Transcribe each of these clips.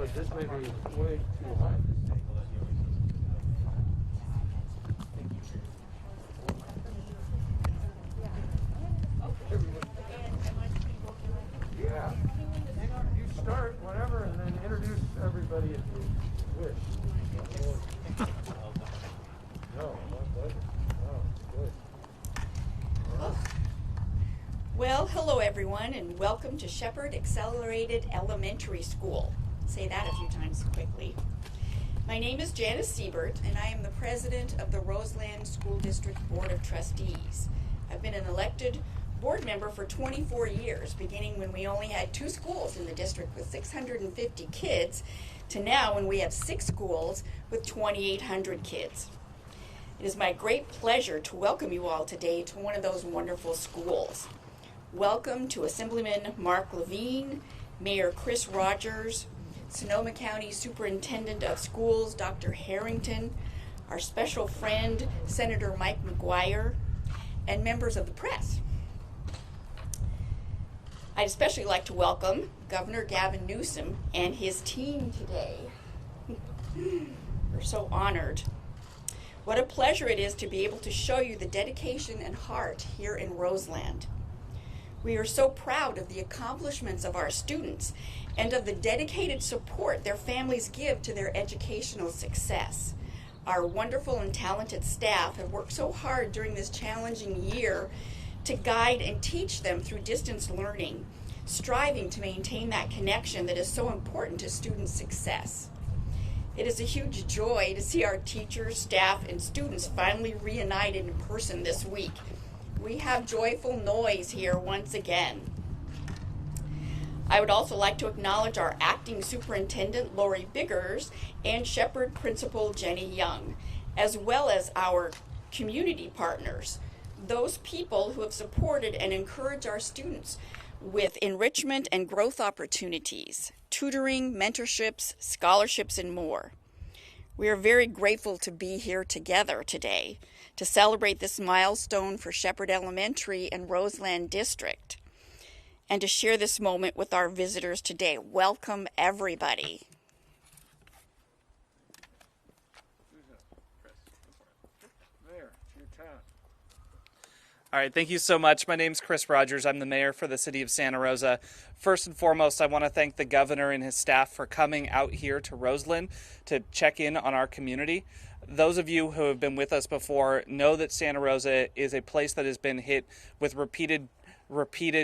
but this may be way too high. Yeah. You start whatever and then introduce everybody if you wish. No, not that. Oh, good. Well, hello everyone, and welcome to Shepherd Accelerated Elementary School. Say that a few times quickly. My name is Janice Siebert, and I am the president of the Roseland School District Board of Trustees. I've been an elected board member for 24 years, beginning when we only had 2 schools in the district with 650 kids, to now when we have 6 schools with 2,800 kids. It is my great pleasure to welcome you all today to one of those wonderful schools. Welcome to Assemblyman Mark Levine, Mayor Chris Rogers, Sonoma County Superintendent of Schools Dr. Harrington, our special friend Senator Mike McGuire, and members of the press. I'd especially like to welcome Governor Gavin Newsom and his team today. We're so honored. What a pleasure it is to be able to show you the dedication and heart here in Roseland. We are so proud of the accomplishments of our students and of the dedicated support their families give to their educational success. Our wonderful and talented staff have worked so hard during this challenging year to guide and teach them through distance learning, striving to maintain that connection that is so important to student success. It is a huge joy to see our teachers, staff, and students finally reunited in person this week. We have joyful noise here once again. I would also like to acknowledge our acting superintendent, Lori Biggers, and Shepherd principal, Jenny Young, as well as our community partners, those people who have supported and encouraged our students with enrichment and growth opportunities, tutoring, mentorships, scholarships, and more. We are very grateful to be here together today to celebrate this milestone for Shepherd Elementary and Roseland District, and to share this moment with our visitors today. Welcome, everybody. Mayor, your turn. All right, thank you so much. My name's Chris Rogers. I'm the mayor for the city of Santa Rosa. First and foremost, I want to thank the governor and his staff for coming out here to Roseland to check in on our community. Those of you who have been with us before know that Santa Rosa is a place that has been hit with repeated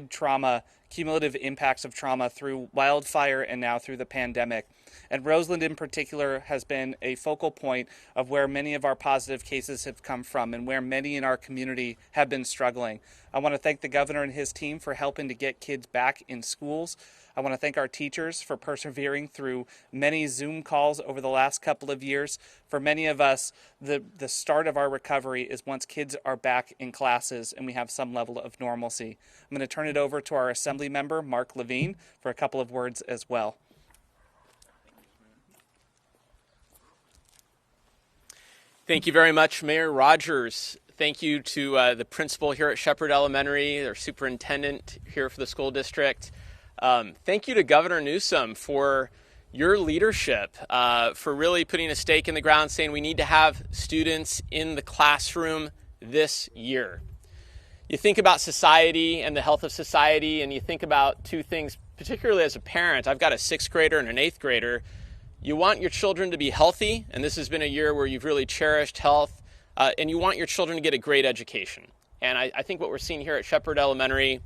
trauma, cumulative impacts of trauma through wildfire and now through the pandemic. And Roseland in particular has been a focal point of where many of our positive cases have come from and where many in our community have been struggling. I want to thank the governor and his team for helping to get kids back in schools. I want to thank our teachers for persevering through many Zoom calls over the last couple of years. For many of us, the start of our recovery is once kids are back in classes and we have some level of normalcy. I'm going to turn it over to our assembly member, Mark Levine, for a couple of words as well. Thank you very much, Mayor Rogers. Thank you to the principal here at Shepherd Elementary, their superintendent here for the school district. Thank you to Governor Newsom for your leadership, for really putting a stake in the ground, saying we need to have students in the classroom this year. You think about society and the health of society, and you think about 2 things, particularly as a parent. I've got a 6th grader and an 8th grader. You want your children to be healthy, and this has been a year where you've really cherished health, and you want your children to get a great education. And I think what we're seeing here at Shepherd Elementary,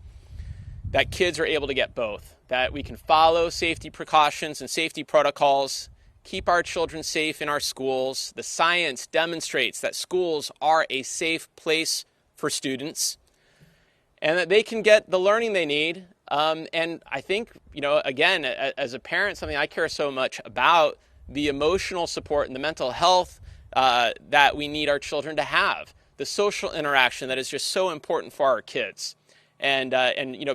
that kids are able to get both, that we can follow safety precautions and safety protocols, keep our children safe in our schools. The science demonstrates that schools are a safe place for students and that they can get the learning they need. And I think, again, as a parent, something I care so much about, the emotional support and the mental health that we need our children to have, the social interaction that is just so important for our kids. And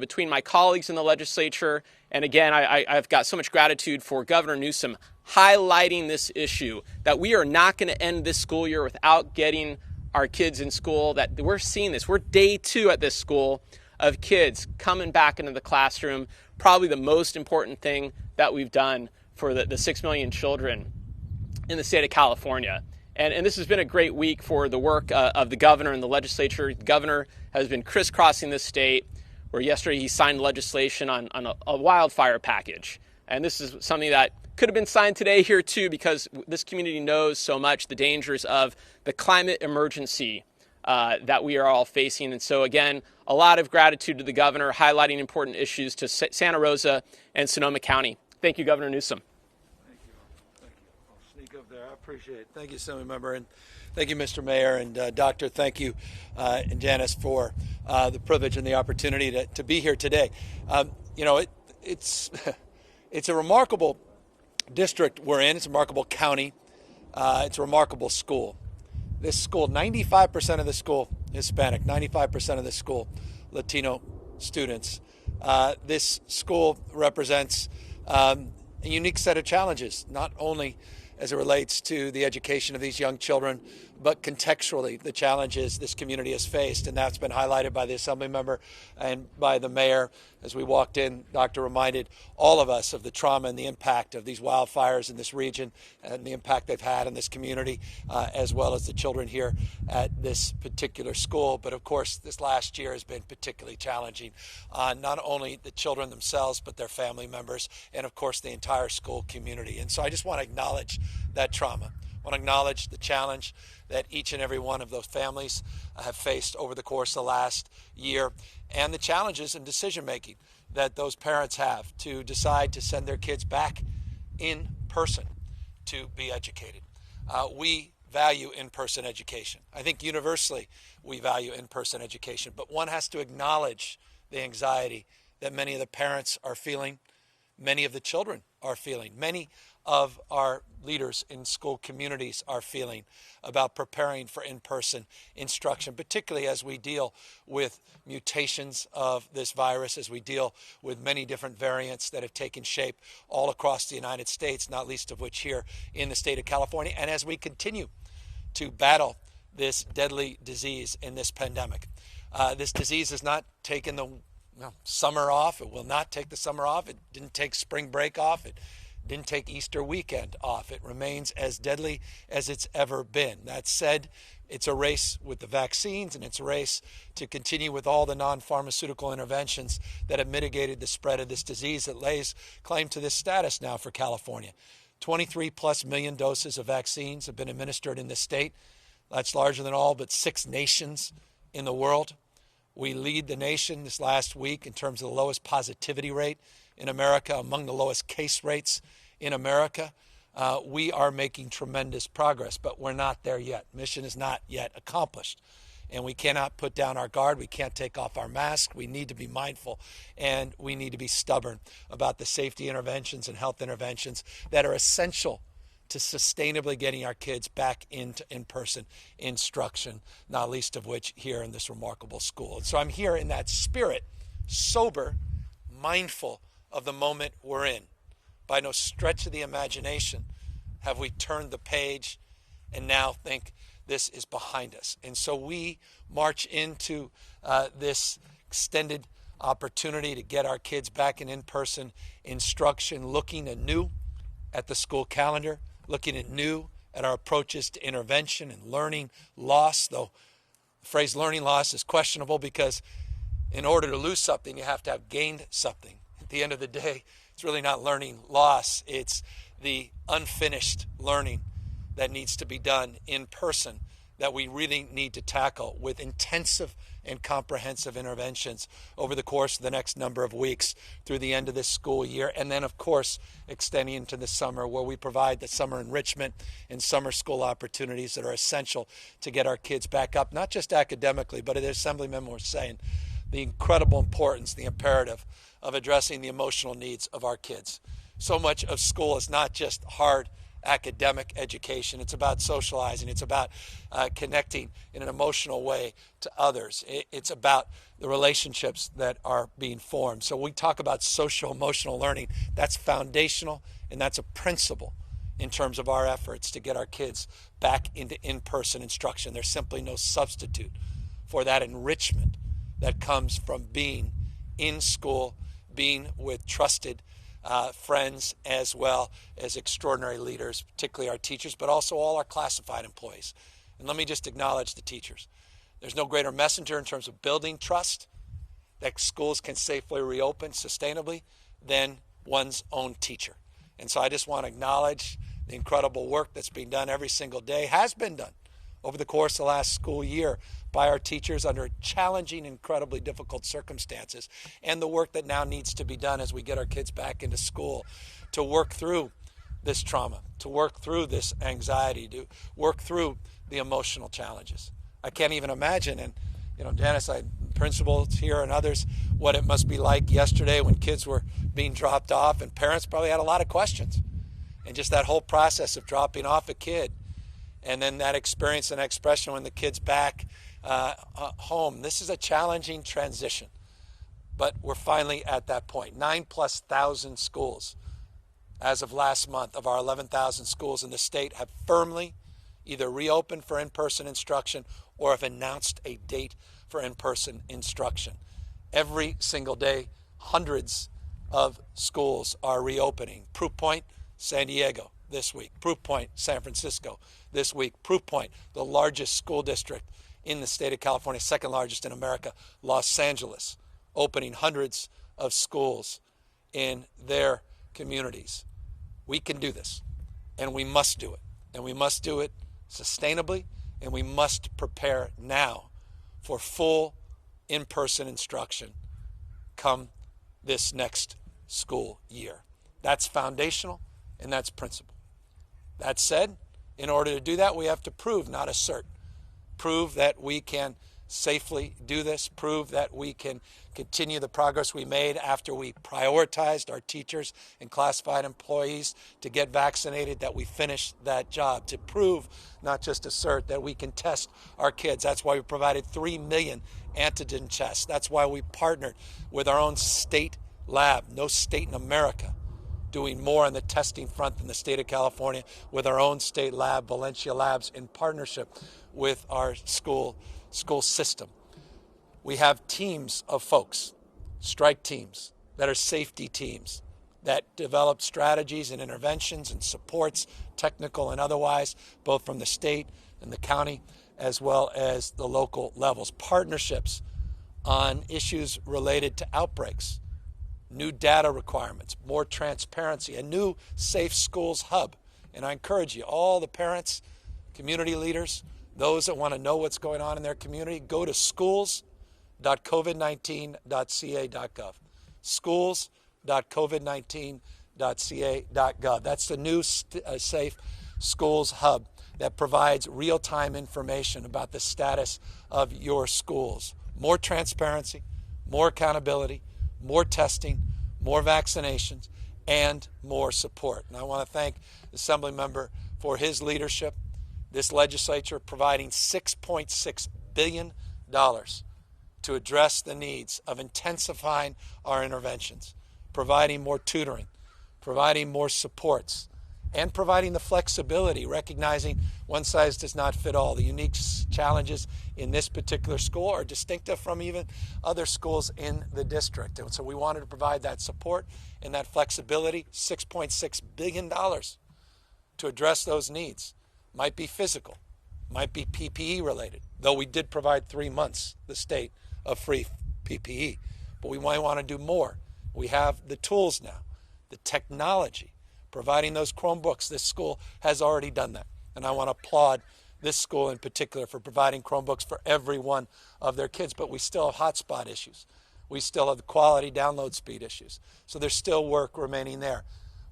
between my colleagues in the legislature, and again, I've got so much gratitude for Governor Newsom highlighting this issue, that we are not going to end this school year without getting our kids in school, that we're seeing this. We're day 2 at this school of kids coming back into the classroom, probably the most important thing that we've done for the 6 million children in the state of California. And this has been a great week for the work of the governor and the legislature. The governor has been crisscrossing this state, where yesterday he signed legislation on a wildfire package. And this is something that could have been signed today here too, because this community knows so much the dangers of the climate emergency that we are all facing. And so again, a lot of gratitude to the governor, highlighting important issues to Santa Rosa and Sonoma County. Thank you, Governor Newsom. Thank you. I'll sneak up there. I appreciate it. Thank you, Assembly Member, and thank you, Mr. Mayor, and Doctor, thank you, and Janice, for the privilege and the opportunity to be here today. It's it's a remarkable district we're in. It's a remarkable county. It's a remarkable school. This school, 95% of the school Hispanic, 95% of the school Latino students. This school represents a unique set of challenges, not only as it relates to the education of these young children, but contextually the challenges this community has faced. And that's been highlighted by the Assembly Member and by the Mayor. As we walked in, Doctor reminded all of us of the trauma and the impact of these wildfires in this region and the impact they've had in this community, as well as the children here at this particular school. But of course, this last year has been particularly challenging on not only the children themselves, but their family members, and of course, the entire school community. And so I just want to acknowledge that trauma. I want to acknowledge the challenge that each and every one of those families have faced over the course of the last year, and the challenges in decision making that those parents have to decide to send their kids back in person to be educated. We value in-person education. I think universally we value in-person education, but one has to acknowledge the anxiety that many of the parents are feeling, many of the children are feeling, many of our leaders in school communities are feeling about preparing for in-person instruction, particularly as we deal with mutations of this virus, as we deal with many different variants that have taken shape all across the United States, not least of which here in the state of California, and as we continue to battle this deadly disease in this pandemic. This disease has not taken the summer off. It will not take the summer off. It didn't take spring break off. It didn't take Easter weekend off. It remains as deadly as it's ever been. That said, it's a race with the vaccines, and it's a race to continue with all the non-pharmaceutical interventions that have mitigated the spread of this disease that lays claim to this status now for California. 23+ million doses of vaccines have been administered in this state. That's larger than all but 6 nations in the world. We lead the nation this last week in terms of the lowest positivity rate in America, among the lowest case rates in America. We are making tremendous progress, but we're not there yet. Mission is not yet accomplished, and we cannot put down our guard. We can't take off our mask. We need to be mindful, and we need to be stubborn about the safety interventions and health interventions that are essential to sustainably getting our kids back into in-person instruction, not least of which here in this remarkable school. And so I'm here in that spirit, sober, mindful of the moment we're in. By no stretch of the imagination have we turned the page and now think this is behind us. And so we march into this extended opportunity to get our kids back in-person instruction, looking anew at the school calendar, looking anew at our approaches to intervention and learning loss, though the phrase learning loss is questionable because in order to lose something, you have to have gained something. At the end of the day, it's really not learning loss. It's the unfinished learning that needs to be done in person that we really need to tackle with intensive and comprehensive interventions over the course of the next number of weeks through the end of this school year. And then, of course, extending into the summer, where we provide the summer enrichment and summer school opportunities that are essential to get our kids back up, not just academically, but as the Assemblyman was saying, the incredible importance, the imperative of addressing the emotional needs of our kids. So much of school is not just hard academic education. It's about socializing. It's about connecting in an emotional way to others. It's about the relationships that are being formed. So we talk about social emotional learning. That's foundational, and that's a principle in terms of our efforts to get our kids back into in-person instruction. There's simply no substitute for that enrichment that comes from being in school, being with trusted friends, as well as extraordinary leaders, particularly our teachers, but also all our classified employees. And let me just acknowledge the teachers. There's no greater messenger in terms of building trust that schools can safely reopen sustainably than one's own teacher. And so I just want to acknowledge the incredible work that's being done every single day, has been done over the course of the last school year by our teachers under challenging, incredibly difficult circumstances, and the work that now needs to be done as we get our kids back into school to work through this trauma, to work through this anxiety, to work through the emotional challenges. I can't even imagine, and Janice, principals here and others, what it must be like yesterday when kids were being dropped off, and parents probably had a lot of questions. And just that whole process of dropping off a kid, and then that experience and expression when the kid's back home. This is a challenging transition, but we're finally at that point. 9,000+ schools, as of last month, of our 11,000 schools in the state have firmly either reopened for in-person instruction or have announced a date for in-person instruction. Every single day, hundreds of schools are reopening. Proof point, San Diego this week. Proof point, San Francisco this week. Proof point, the largest school district in the state of California, second largest in America, Los Angeles, opening hundreds of schools in their communities. We can do this, and we must do it. And we must do it sustainably, and we must prepare now for full in-person instruction come this next school year. That's foundational, and that's principle. That said, in order to do that, we have to prove, not assert. Prove that we can safely do this, prove that we can continue the progress we made after we prioritized our teachers and classified employees to get vaccinated, that we finished that job, to prove, not just assert, that we can test our kids. That's why we provided 3 million antigen tests. That's why we partnered with our own state lab. No state in America doing more on the testing front than the state of California, with our own state lab, Valencia Labs, in partnership with our school system. We have teams of folks, strike teams, that are safety teams, that develop strategies and interventions and supports, technical and otherwise, both from the state and the county, as well as the local levels. Partnerships on issues related to outbreaks, new data requirements, more transparency, a new Safe Schools Hub. And I encourage you, all the parents, community leaders, those that want to know what's going on in their community, go to schools.covid19.ca.gov. Schools.covid19.ca.gov. That's the new Safe Schools Hub that provides real-time information about the status of your schools. More transparency, more accountability, more testing, more vaccinations, and more support. And I want to thank the Assembly member for his leadership. This legislature providing $6.6 billion to address the needs of intensifying our interventions, providing more tutoring, providing more supports, and providing the flexibility, recognizing one size does not fit all. The unique challenges in this particular school are distinctive from even other schools in the district. And so we wanted to provide that support and that flexibility, $6.6 billion to address those needs. Might be physical, might be PPE related, though we did provide 3 months, the state, of free PPE. But we might want to do more. We have the tools now, the technology, providing those Chromebooks. This school has already done that. And I want to applaud this school in particular for providing Chromebooks for every one of their kids. But we still have hotspot issues. We still have the quality download speed issues. So there's still work remaining there.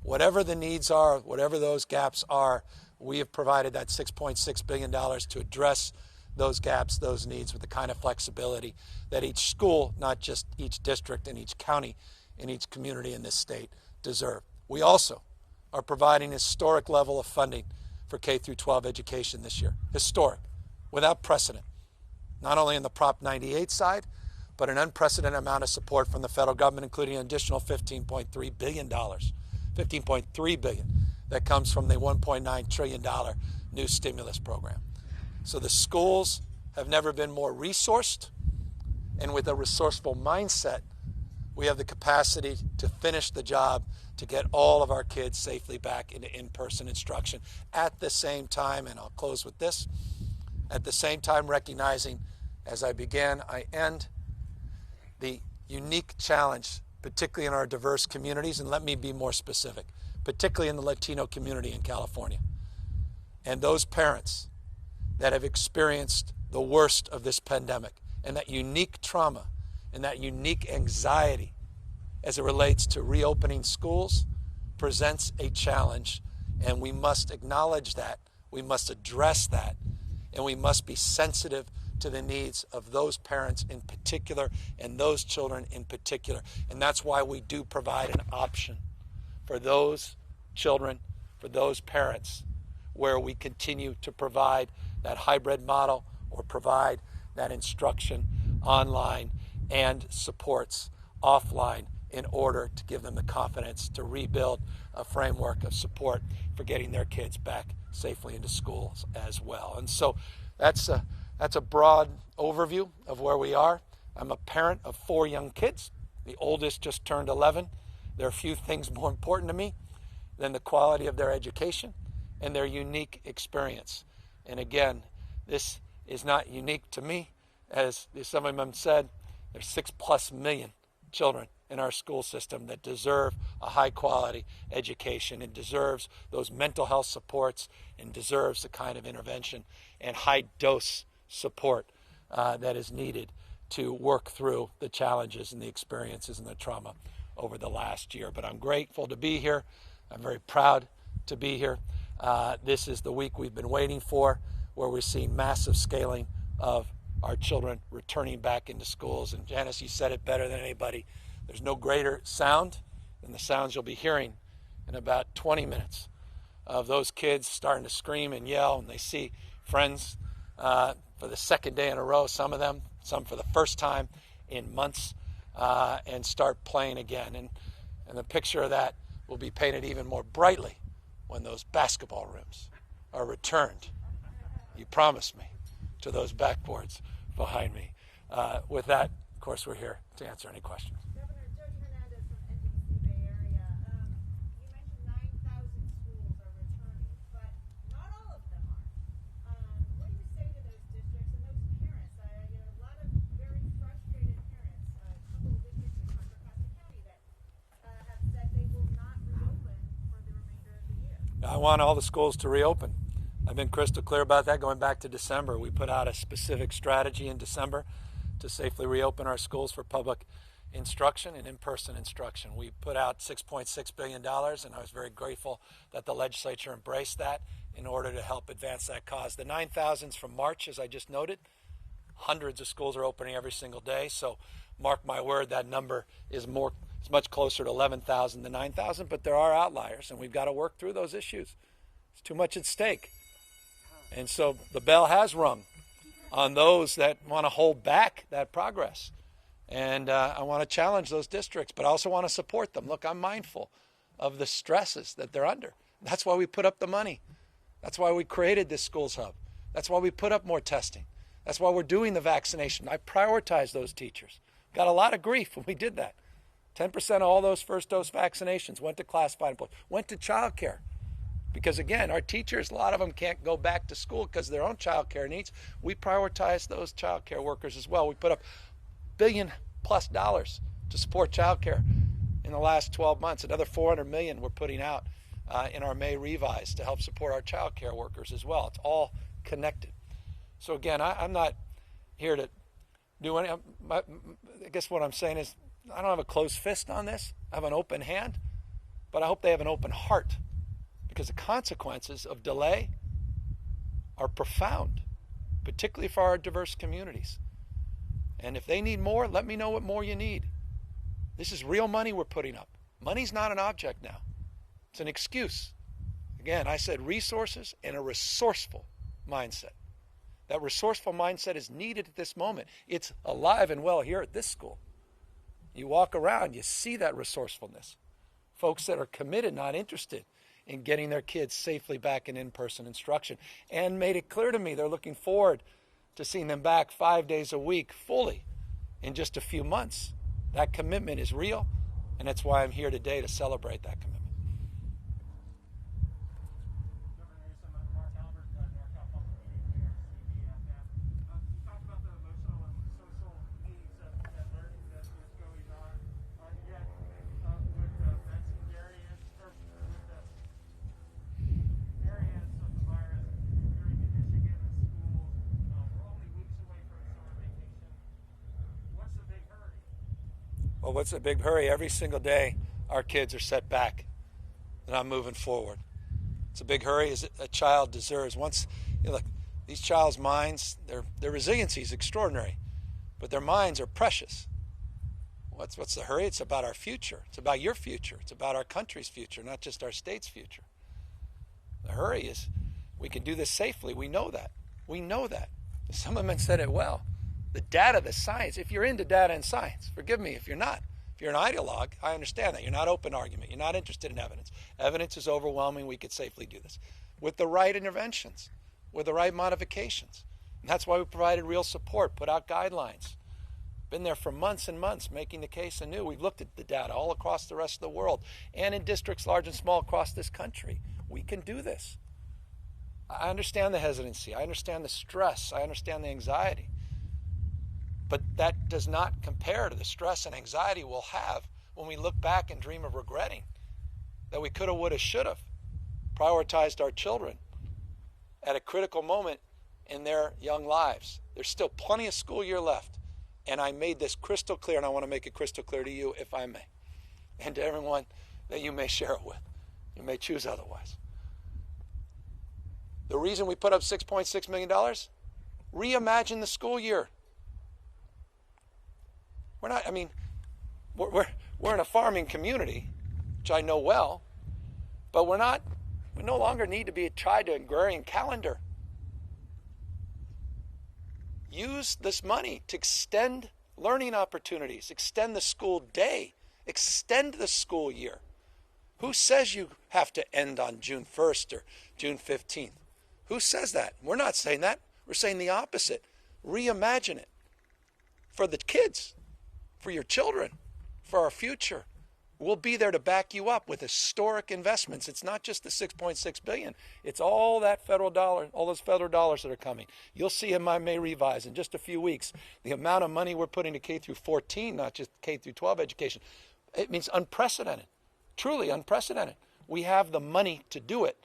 Whatever the needs are, whatever those gaps are, we have provided that $6.6 billion to address those gaps, those needs, with the kind of flexibility that each school, not just each district and each county and each community in this state, deserve. We also are providing a historic level of funding for K-12 education this year. Historic, without precedent. Not only in the Prop 98 side, but an unprecedented amount of support from the federal government, including an additional $15.3 billion. $15.3 billion that comes from the $1.9 trillion new stimulus program. So the schools have never been more resourced and with a resourceful mindset we have the capacity to finish the job to get all of our kids safely back into in-person instruction. At the same time, and I'll close with this, at the same time recognizing, as I began, I end, the unique challenge, particularly in our diverse communities, and let me be more specific, particularly in the Latino community in California, and those parents that have experienced the worst of this pandemic, and that unique trauma, and that unique anxiety as it relates to reopening schools presents a challenge, and we must acknowledge that, we must address that, and we must be sensitive to the needs of those parents in particular and those children in particular. And that's why we do provide an option for those children, for those parents, where we continue to provide that hybrid model or provide that instruction online and supports offline in order to give them the confidence to rebuild a framework of support for getting their kids back safely into schools as well. And so that's a broad overview of where we are. I'm a parent of 4 young kids. The oldest just turned 11. There are few things more important to me than the quality of their education and their unique experience. And again, this is not unique to me. As some of them said, there's 6+ million children in our school system that deserve a high quality education and deserves those mental health supports and deserves the kind of intervention and high dose support that is needed to work through the challenges and the experiences and the trauma over the last year. But I'm grateful to be here. I'm very proud to be here. This is the week we've been waiting for, where we're seeing massive scaling of our children returning back into schools. And Janice, you said it better than anybody. There's no greater sound than the sounds you'll be hearing in about 20 minutes of those kids starting to scream and yell, and they see friends for the second day in a row, some of them, some for the first time in months, and start playing again. And the picture of that will be painted even more brightly when those basketball rooms are returned. You promised me to those backboards behind me. With that, of course, we're here to answer any questions. Governor Judge Hernandez from NBC Bay Area. You mentioned 9,000 schools are returning, but not all of them are. What do you say to those districts and those parents? A lot of very frustrated parents, a couple of districts in Contra Costa County that have said they will not reopen for the remainder of the year. I want all the schools to reopen. I've been crystal clear about that going back to December. We put out a specific strategy in December to safely reopen our schools for public instruction and in-person instruction. We put out $6.6 billion, and I was very grateful that the legislature embraced that in order to help advance that cause. The 9,000s from March, as I just noted, hundreds of schools are opening every single day, so mark my word, that number is much closer to 11,000 than 9,000, but there are outliers, and we've got to work through those issues. It's too much at stake. And so the bell has rung on those that want to hold back that progress. And I want to challenge those districts, but I also want to support them. Look, I'm mindful of the stresses that they're under. That's why we put up the money. That's why we created this schools hub. That's why we put up more testing. That's why we're doing the vaccination. I prioritize those teachers. Got a lot of grief when we did that. 10% of all those first dose vaccinations went to classified employees, went to childcare. Because again, our teachers, a lot of them can't go back to school because of their own child care needs. We prioritize those child care workers as well. We put up $1 billion+ to support child care in the last 12 months. Another $400 million we're putting out in our May revise to help support our child care workers as well. It's all connected. So again, I'm not here to do any, I guess what I'm saying is I don't have a closed fist on this. I have an open hand, but I hope they have an open heart, because the consequences of delay are profound, particularly for our diverse communities. And if they need more, let me know what more you need. This is real money we're putting up. Money's not an object now. It's an excuse. Again, I said resources and a resourceful mindset. That resourceful mindset is needed at this moment. It's alive and well here at this school. You walk around, you see that resourcefulness. Folks that are committed, not interested in getting their kids safely back in in-person instruction, and made it clear to me they're looking forward to seeing them back 5 days a week fully in just a few months. That commitment is real, and that's why I'm here today to celebrate that commitment. Well, what's the big hurry? Every single day, our kids are set back, and I'm moving forward. It's a big hurry as a child deserves. Once, look, these child's minds, their resiliency is extraordinary, but their minds are precious. What's the hurry? It's about our future. It's about your future. It's about our country's future, not just our state's future. The hurry is we can do this safely. We know that. We know that. Some of them said it well. The data, the science, if you're into data and science, forgive me if you're not. If you're an ideologue, I understand that. You're not open argument. You're not interested in evidence. Evidence is overwhelming. We could safely do this with the right interventions, with the right modifications. And that's why we provided real support, put out guidelines. Been there for months and months making the case anew. We've looked at the data all across the rest of the world and in districts large and small across this country. We can do this. I understand the hesitancy. I understand the stress. I understand the anxiety. But that does not compare to the stress and anxiety we'll have when we look back and dream of regretting that we could have, would have, should have prioritized our children at a critical moment in their young lives. There's still plenty of school year left. And I made this crystal clear, and I want to make it crystal clear to you, if I may, and to everyone that you may share it with. You may choose otherwise. The reason we put up $6.6 million, reimagine the school year. We're not, I mean, we're in a farming community, which I know well, but we no longer need to be tied to an agrarian calendar. Use this money to extend learning opportunities, extend the school day, extend the school year. Who says you have to end on June 1st or June 15th? Who says that? We're not saying that. We're saying the opposite. Reimagine it for the kids, for your children, for our future. We'll be there to back you up with historic investments. It's not just the $6.6 billion. It's all that federal dollar, all those federal dollars that are coming. You'll see in my May revise in just a few weeks the amount of money we're putting to K through 14, not just K through 12 education. It means unprecedented, truly unprecedented. We have the money to do it,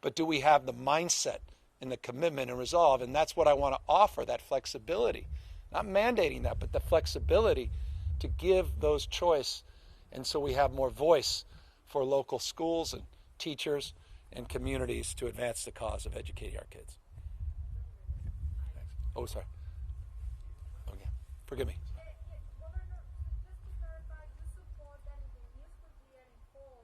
but do we have the mindset and the commitment and resolve? And that's what I want to offer, that flexibility. Not mandating that, but the flexibility to give those choice. And so we have more voice for local schools and teachers and communities to advance the cause of educating our kids. Thanks. Oh, sorry. Oh, yeah. Forgive me. Governor, just to clarify, you support that in the new school year in fall,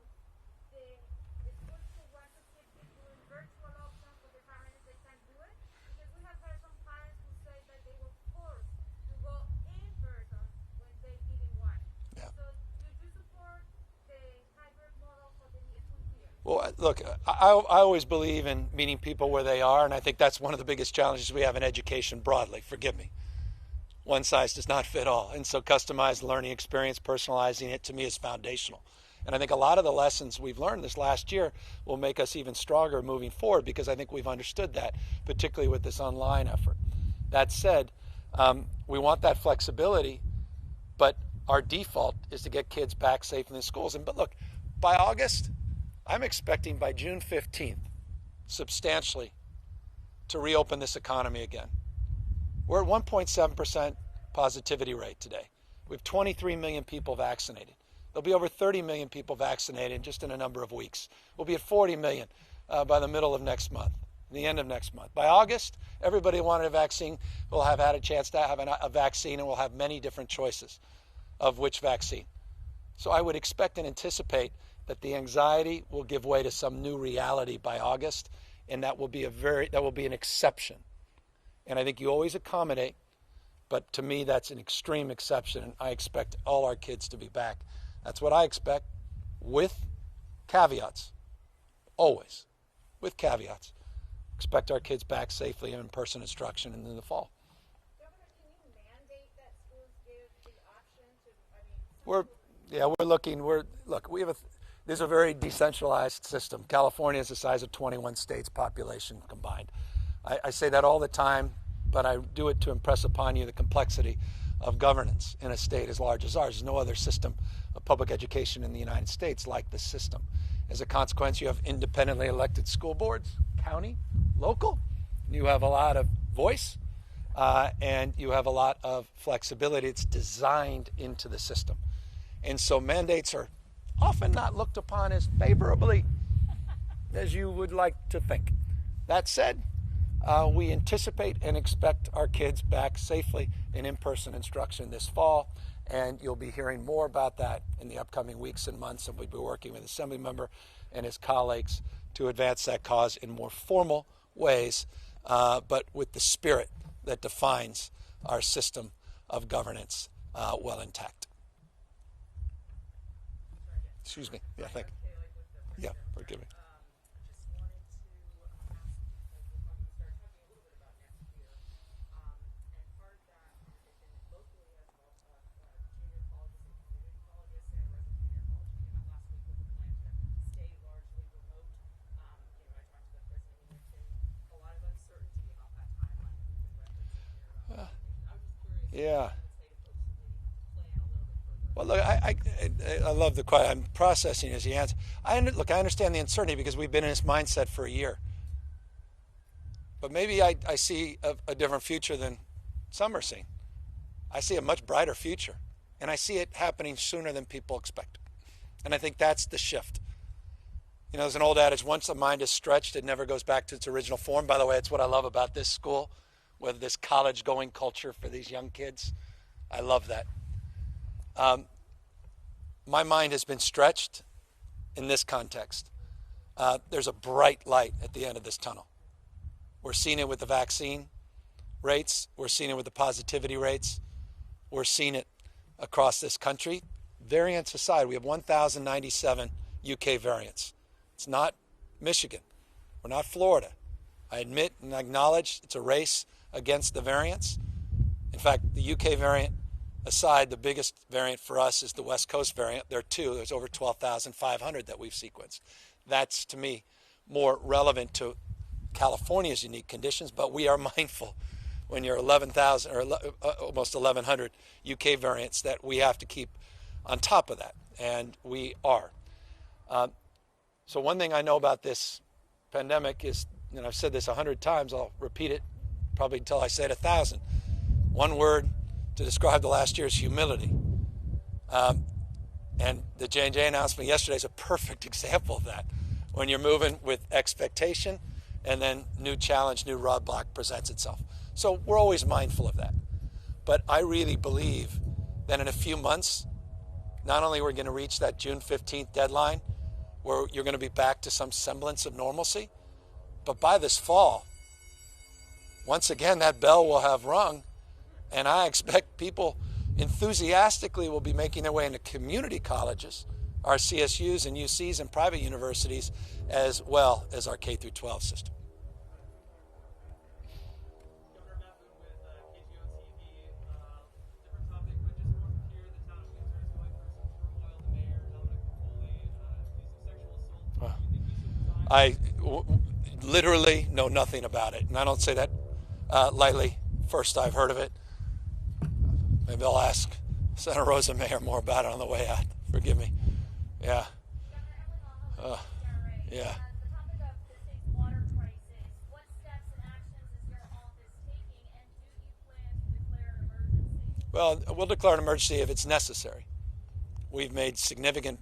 the schools who want to keep doing virtual options for the parents, they can do it? Because we have heard some parents who say that they were forced to go in person when they didn't want. Yeah. So do you support the hybrid model for the new school year? Well, look, I always believe in meeting people where they are, and I think that's one of the biggest challenges we have in education broadly. Forgive me. One size does not fit all. And so customized learning experience, personalizing it, to me, is foundational. And I think a lot of the lessons we've learned this last year will make us even stronger moving forward, because I think we've understood that, particularly with this online effort. That said, we want that flexibility, but our default is to get kids back safe in the schools. But look, by August, I'm expecting by June 15th, substantially, to reopen this economy again. We're at 1.7% positivity rate today. We have 23 million people vaccinated. There'll be over 30 million people vaccinated just in a number of weeks. We'll be at 40 million by the middle of next month, the end of next month. By August, everybody who wanted a vaccine will have had a chance to have a vaccine, and we'll have many different choices of which vaccine. So I would expect and anticipate that the anxiety will give way to some new reality by August, and that will be an exception. And I think you always accommodate, but to me that's an extreme exception, and I expect all our kids to be back. That's what I expect, with caveats, always, with caveats. Expect our kids back safely in in-person instruction in the fall. Governor, can you mandate that schools give the option to, I mean, We're looking. We have this is a very decentralized system. California is the size of 21 states population combined. I say that all the time, but I do it to impress upon you the complexity of governance in a state as large as ours. There's no other system of public education in the United States like this system. As a consequence, you have independently elected school boards, county, local. You have a lot of voice, and you have a lot of flexibility. It's designed into the system. And so mandates are often not looked upon as favorably as you would like to think. That said, we anticipate and expect our kids back safely in-person instruction this fall, and you'll be hearing more about that in the upcoming weeks and months, and we'll be working with Assemblymember and his colleagues to advance that cause in more formal ways, but with the spirit that defines our system of governance well intact. Excuse me. Yeah, thank you. Yeah, forgive me. Just wanted to ask, as we start talking a little bit about next year, and part of that is locally as well as junior colleges and community colleges. Santa Rosa Junior College came out last week with a plan to stay largely remote. I talked to the president. He mentioned a lot of uncertainty about that timeline that we've been referencing here. I was just curious. Yeah. Well, Plan a little bit further. look, I love the question. I'm processing as he answers. I understand the uncertainty because we've been in this mindset for a year. But maybe I see a different future than some are seeing. I see a much brighter future, and I see it happening sooner than people expect. And I think that's the shift. There's an old adage, once the mind is stretched, it never goes back to its original form. By the way, it's what I love about this school, with this college-going culture for these young kids. I love that. My mind has been stretched in this context. There's a bright light at the end of this tunnel. We're seeing it with the vaccine rates. We're seeing it with the positivity rates. We're seeing it across this country. Variants aside, we have 1,097 UK variants. It's not Michigan. We're not Florida. I admit and acknowledge it's a race against the variants. In fact, the UK variant aside, the biggest variant for us is the West Coast variant. There are two. There's over 12,500 that we've sequenced. That's, to me, more relevant to California's unique conditions, but we are mindful when you're 11,000 or almost 1,100 UK variants that we have to keep on top of that, and we are. So one thing I know about this pandemic is, and I've said this 100 times, I'll repeat it probably until I say it 1,000. One word to describe the last year is humility. And the J&J announcement yesterday is a perfect example of that. When you're moving with expectation and then new challenge, new roadblock presents itself. So we're always mindful of that. But I really believe that in a few months, not only we're going to reach that June 15th deadline where you're going to be back to some semblance of normalcy, but by this fall, once again, that bell will have rung. And I expect people enthusiastically will be making their way into community colleges, our CSUs and UCs and private universities, as well as our K through 12 system. Governor Newsom with KGO TV, different topic, but just want to hear the town of Windsor is going through some turmoil. The mayor, Dominic Capoli, accused of sexual assault. Do you think this is Literally know nothing about it. And I don't say that lightly. First I've heard of it. Maybe I'll ask Santa Rosa Mayor more about it on the way out. Forgive me. Yeah. Yeah. The topic of the state's water crisis, what steps and actions is your office taking, and do you plan to declare an emergency? Well, we'll declare an emergency if it's necessary. We've made significant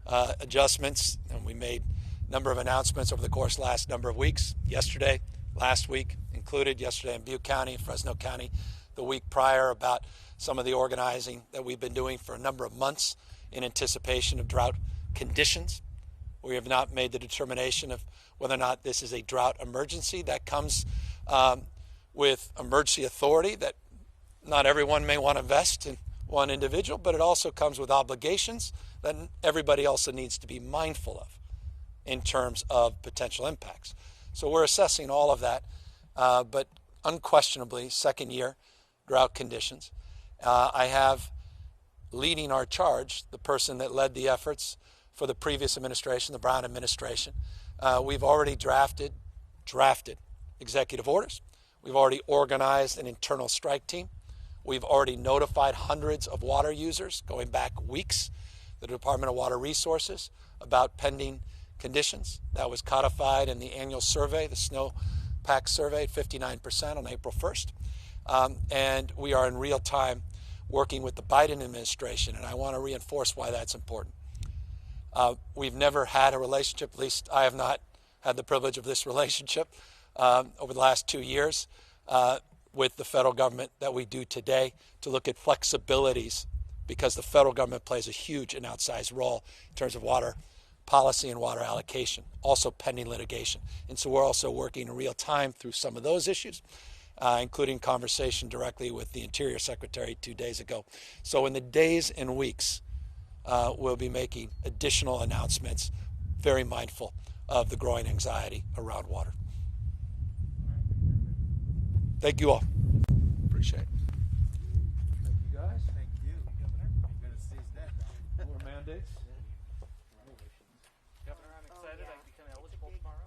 adjustments, and we made a number of announcements over the course of the last number of weeks. Yesterday, last week included, yesterday in Butte County, Fresno County, the week prior, about some of the organizing that we've been doing for a number of months in anticipation of drought conditions. We have not made the determination of whether or not this is a drought emergency. That comes with emergency authority that not everyone may want to invest in one individual, but it also comes with obligations that everybody also needs to be mindful of in terms of potential impacts. So we're assessing all of that, but unquestionably, second year drought conditions. I have leading our charge, the person that led the efforts for the previous administration, the Brown administration. We've already drafted executive orders. We've already organized an internal strike team. We've already notified hundreds of water users, going back weeks, the Department of Water Resources, about pending conditions. That was codified in the annual survey, the snowpack survey, at 59% on April 1st. And we are in real time working with the Biden administration, and I want to reinforce why that's important. We've never had a relationship, at least I have not had the privilege of this relationship over the last 2 years with the federal government that we do today, to look at flexibilities, because the federal government plays a huge and outsized role in terms of water policy and water allocation, also pending litigation. And so we're also working in real time through some of those issues, including conversation directly with the Interior Secretary 2 days ago. So in the days and weeks, we'll be making additional announcements, very mindful of the growing anxiety around water. Thank you all. Appreciate it. Thank you, guys. Thank you, Governor. You're going to seize that. More mandates. Governor, I'm excited. I become eligible tomorrow.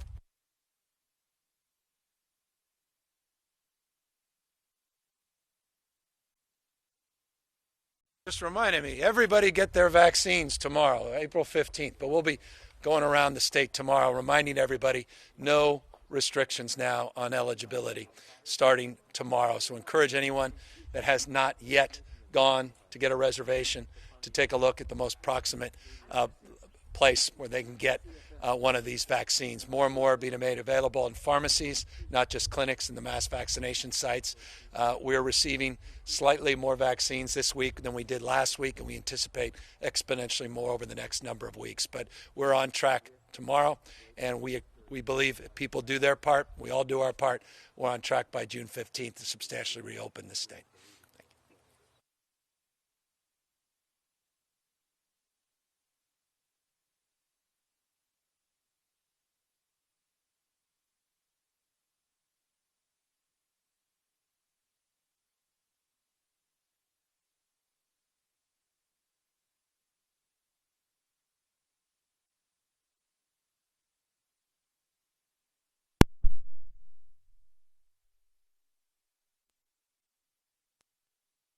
Just reminding me, everybody get their vaccines tomorrow, April 15th. But we'll be going around the state tomorrow, reminding everybody no restrictions now on eligibility starting tomorrow. So encourage anyone that has not yet gone to get a reservation to take a look at the most proximate place where they can get one of these vaccines. More and more are being made available in pharmacies, not just clinics and the mass vaccination sites. We're receiving slightly more vaccines this week than we did last week, and we anticipate exponentially more over the next number of weeks. But we're on track tomorrow, and we believe if people do their part, we all do our part, we're on track by June 15th to substantially reopen the state.